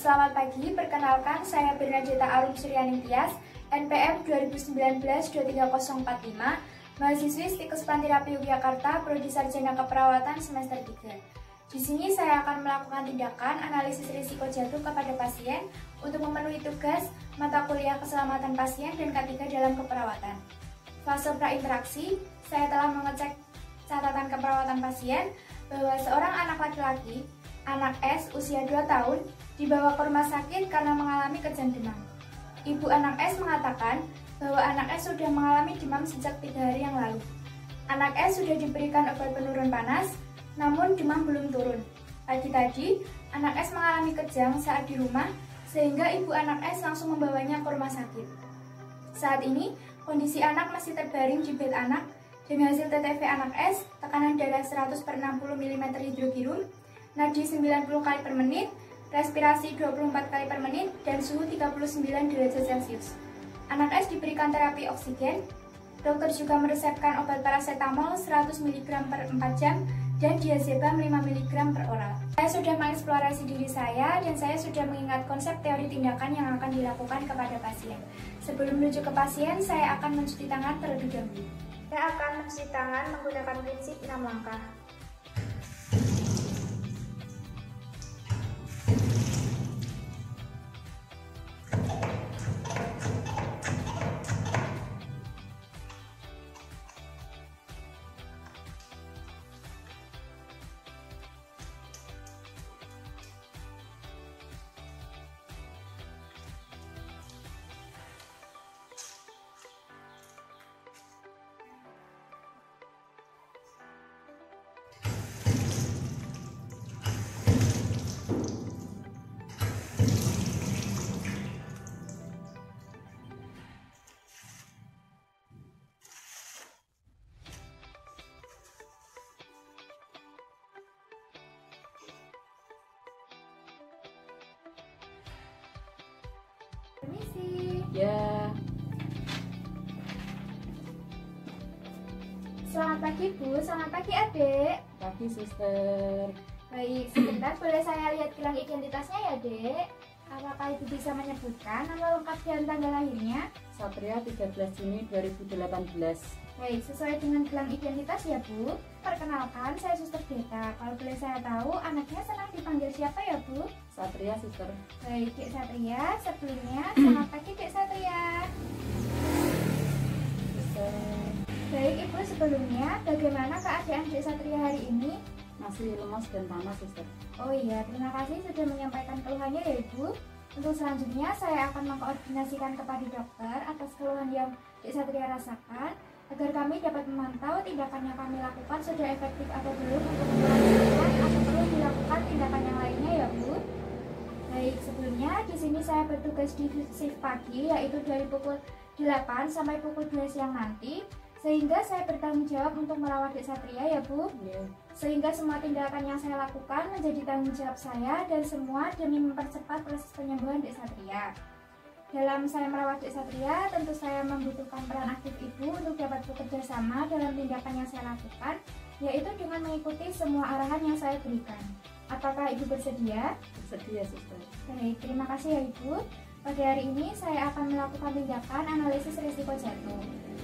Selamat pagi, perkenalkan saya Bernadetta Arum Suryani Tias, NPM 2019-23045, mahasiswi Stikes Planterapi Yogyakarta, Prodi Sarjana Keperawatan semester 3. Di sini saya akan melakukan tindakan analisis risiko jatuh kepada pasien untuk memenuhi tugas mata kuliah keselamatan pasien dan K3 dalam keperawatan. Fase prainteraksi, saya telah mengecek catatan keperawatan pasien bahwa seorang anak laki-laki, anak S usia 2 tahun, dibawa ke rumah sakit karena mengalami kejang demam. Ibu anak S mengatakan bahwa anak S sudah mengalami demam sejak 3 hari yang lalu. Anak S sudah diberikan obat penurun panas, namun demam belum turun. Pagi tadi, anak S mengalami kejang saat di rumah, sehingga ibu anak S langsung membawanya ke rumah sakit. Saat ini, kondisi anak masih terbaring di bed anak, dan hasil TTV anak S, tekanan darah 100/60 mm hidrogirum, nadi 90 kali per menit, respirasi 24 kali per menit, dan suhu 39 derajat Celcius. Anak S diberikan terapi oksigen. Dokter juga meresepkan obat paracetamol 100 mg per 4 jam dan diazepam 5 mg per oral. Saya sudah mengeksplorasi diri saya dan saya sudah mengingat konsep teori tindakan yang akan dilakukan kepada pasien. Sebelum menuju ke pasien, saya akan mencuci tangan terlebih dahulu. Saya akan mencuci tangan menggunakan prinsip 6 langkah. Permisi. Ya. Selamat pagi Bu, selamat pagi Adik. Pagi suster. Baik, sebentar boleh saya lihat gelang identitasnya ya Dek? Apakah Ibu bisa menyebutkan nama lengkap dan tanggal lahirnya? Satria 13 Juni 2018. Baik, sesuai dengan gelang identitas ya Bu. Perkenalkan, saya Suster Deta. Kalau boleh saya tahu, anaknya senang dipanggil siapa ya Bu? Satria suster. Baik, Dek Satria. Sebelumnya, selamat pagi Dek Satria. Suster. Baik Ibu, sebelumnya bagaimana keadaan Dek Satria hari ini? Masih lemas dan panas suster. Oh iya, terima kasih sudah menyampaikan keluhannya ya Ibu. Untuk selanjutnya saya akan mengkoordinasikan kepada dokter atas keluhan yang Dek Satria rasakan agar kami dapat memantau tindakan yang kami lakukan sudah efektif atau belum untuk melanjutkan atau perlu dilakukan tindakan yang lainnya ya Bu. Baik, sebelumnya di sini saya bertugas di shift pagi yaitu dari pukul 8 sampai pukul 2 siang nanti. Sehingga saya bertanggung jawab untuk merawat Dek Satria ya Bu. Ya. Sehingga semua tindakan yang saya lakukan menjadi tanggung jawab saya dan semua demi mempercepat proses penyembuhan Dek Satria. Dalam saya merawat Dek Satria, tentu saya membutuhkan peran aktif Ibu untuk dapat bekerja sama dalam tindakan yang saya lakukan, yaitu dengan mengikuti semua arahan yang saya berikan. Apakah Ibu bersedia? Bersedia suster. Baik, terima kasih ya Ibu. Pada hari ini saya akan melakukan tindakan analisis risiko jatuh.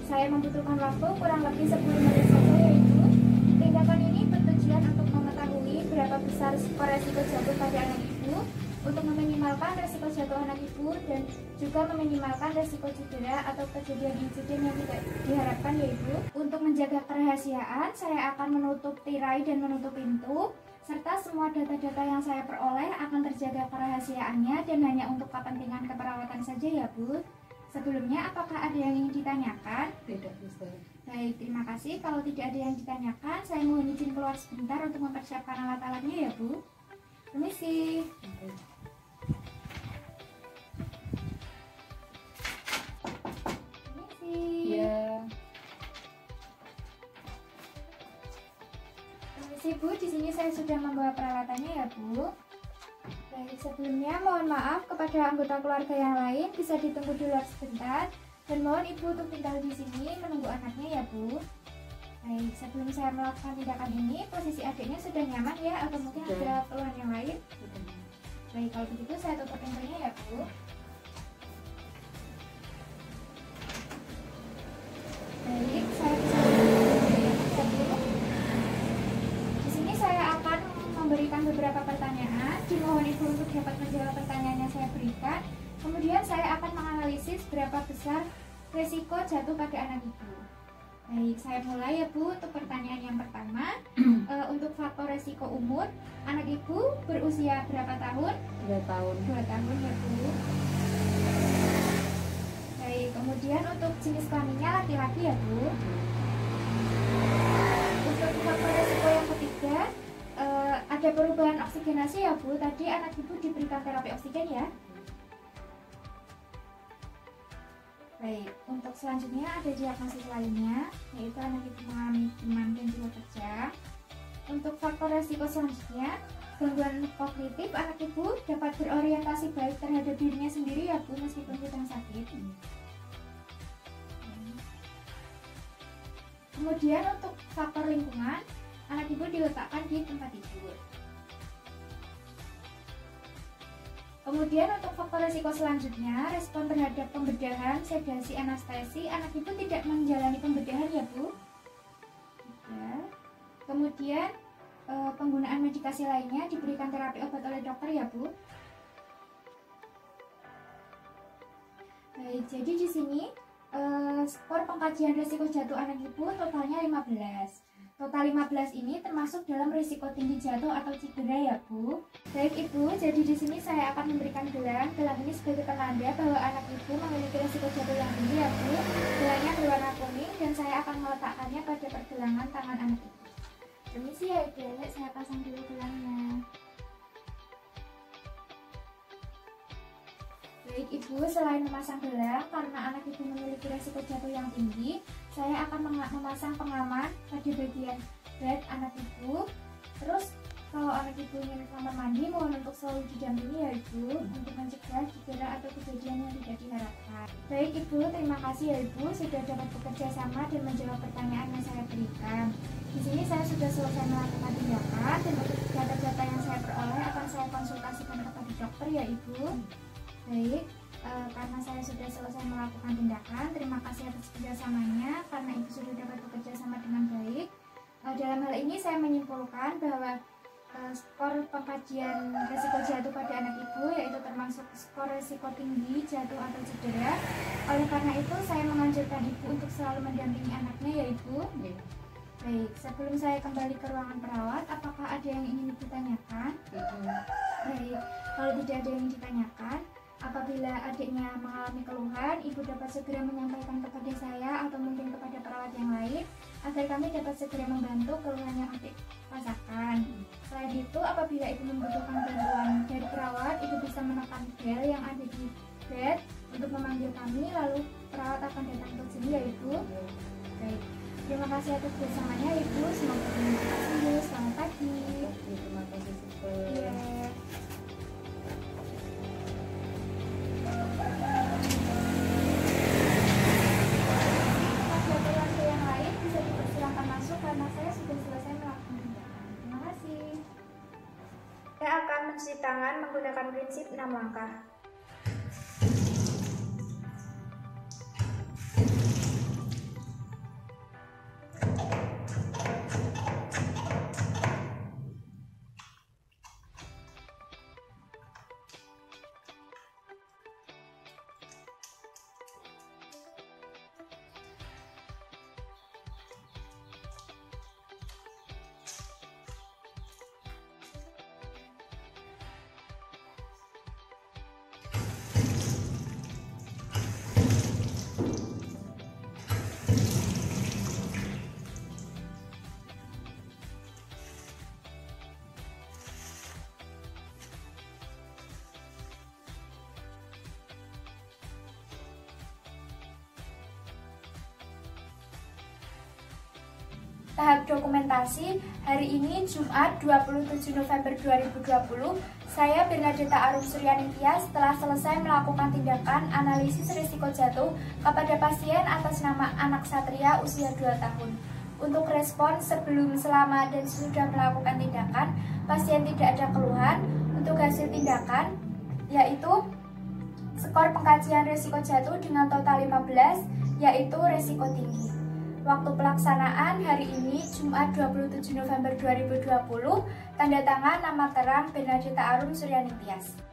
Saya membutuhkan waktu kurang lebih 10 menit saja ya Ibu. Tindakan ini bertujuan untuk mengetahui berapa besar resiko jatuh pada anak Ibu, untuk meminimalkan resiko jatuh anak Ibu, dan juga meminimalkan resiko cedera atau kejadian insiden yang tidak diharapkan ya Ibu. Untuk menjaga kerahasiaan, saya akan menutup tirai dan menutup pintu, serta semua data-data yang saya peroleh akan terjaga kerahasiaannya dan hanya untuk kepentingan keperawatan saja ya Bu. Sebelumnya, apakah ada yang ingin ditanyakan? Tidak suster. Baik, terima kasih. Kalau tidak ada yang ditanyakan, saya mohon izin keluar sebentar untuk mempersiapkan alat-alatnya ya Bu. Permisi. Oke. Permisi. Ya. Permisi Bu, di sini saya sudah membawa peralatannya ya Bu. Baik, sebelumnya mohon maaf kepada anggota keluarga yang lain, bisa ditunggu di luar sebentar, dan mohon Ibu untuk tinggal di sini menunggu anaknya ya Bu. Baik, sebelum saya melakukan tindakan ini, posisi adiknya sudah nyaman ya, atau mungkin Sudah. ada keluhan yang lain? Baik, kalau begitu saya tutup pintunya ya Bu. Baik, saya bisa di sini saya akan memberikan beberapa pertanyaan. Dimohon Ibu untuk dapat menjawab pertanyaan yang saya berikan. Kemudian saya akan menganalisis berapa besar resiko jatuh pada anak Ibu. Baik, saya mulai ya Bu untuk pertanyaan yang pertama. Untuk faktor resiko umur, anak Ibu berusia berapa tahun? 2 tahun. 2 tahun ya Bu. Baik, kemudian untuk jenis kelaminnya laki-laki ya Bu. Untuk faktor resiko yang ketiga, ada perubahan oksigenasi ya Bu. Tadi anak Ibu diberikan terapi oksigen ya. Baik, untuk selanjutnya ada diagnosis lainnya, yaitu anak Ibu mengalami demam dan juga kejang. Untuk faktor resiko selanjutnya, gangguan kognitif, anak Ibu dapat berorientasi baik terhadap dirinya sendiri ya Bu, meskipun sedang sakit. Kemudian untuk faktor lingkungan, anak Ibu diletakkan di tempat tidur. Kemudian untuk faktor resiko selanjutnya, respon terhadap pembedahan, sedasi, anestesi, anak Ibu tidak menjalani pembedahan ya Bu. Kemudian penggunaan medikasi lainnya diberikan terapi obat oleh dokter ya Bu. Baik, jadi di sini skor pengkajian risiko jatuh anak Ibu totalnya 15. Total 15 ini termasuk dalam risiko tinggi jatuh atau cedera ya Bu. Baik Ibu, jadi di sini saya akan memberikan gelang. Gelang ini sebagai penanda bahwa anak Ibu memiliki risiko jatuh yang tinggi ya Bu. Gelangnya berwarna kuning dan saya akan meletakkannya pada pergelangan tangan anak Ibu. Permisi ya Ibu, saya pasang dulu gelangnya. Baik Ibu, selain memasang gelang, karena anak Ibu memiliki resiko jatuh yang tinggi, saya akan memasang pengaman pada bagian bed anak Ibu. Terus kalau anak Ibu ingin kamar mandi, mohon untuk selalu didampingi ya Ibu, untuk mencegah cedera atau kejadian yang tidak diharapkan. Baik Ibu, terima kasih ya Ibu sudah dapat bekerja sama dan menjawab pertanyaan yang saya berikan. Di sini saya sudah selesai melakukan tindakan dan untuk data-data yang saya peroleh akan saya konsultasikan kepada dokter ya Ibu. Baik, karena saya sudah selesai melakukan tindakan, terima kasih atas kerjasamanya karena Ibu sudah dapat bekerja sama dengan baik. Dalam hal ini saya menyimpulkan bahwa skor pengkajian risiko jatuh pada anak Ibu yaitu termasuk skor risiko tinggi jatuh atau cedera. Oleh karena itu saya menganjurkan Ibu untuk selalu mendampingi anaknya ya Ibu. Baik, sebelum saya kembali ke ruangan perawat, apakah ada yang ingin Ibu tanyakan? Baik, kalau tidak ada yang ditanyakan, apabila adiknya mengalami keluhan, Ibu dapat segera menyampaikan kepada saya atau mungkin kepada perawat yang lain agar kami dapat segera membantu keluhan yang adik rasakan. Selain itu, apabila Ibu membutuhkan bantuan dari perawat, Ibu bisa menekan bel yang ada di bed untuk memanggil kami, lalu perawat akan datang ke sini ya Ibu. Baik, terima kasih atas kerjasamanya Ibu. Semoga berhasil. Selamat pagi. Terima kasih Suster. Iya. Karena saya sudah selesai melakukan tindakan. Terima kasih. Saya akan mencuci tangan menggunakan prinsip 6 langkah. Tahap dokumentasi, hari ini Jumat 27 November 2020, saya Bernadetta Arum Suryanitya setelah selesai melakukan tindakan analisis risiko jatuh kepada pasien atas nama anak Satria usia 2 tahun. Untuk respon sebelum, selama, dan sesudah melakukan tindakan, pasien tidak ada keluhan. Untuk hasil tindakan, yaitu skor pengkajian risiko jatuh dengan total 15, yaitu risiko tinggi. Waktu pelaksanaan hari ini Jumat 27 November 2020, tanda tangan nama terang Bernadita Arum Suryaningtyas.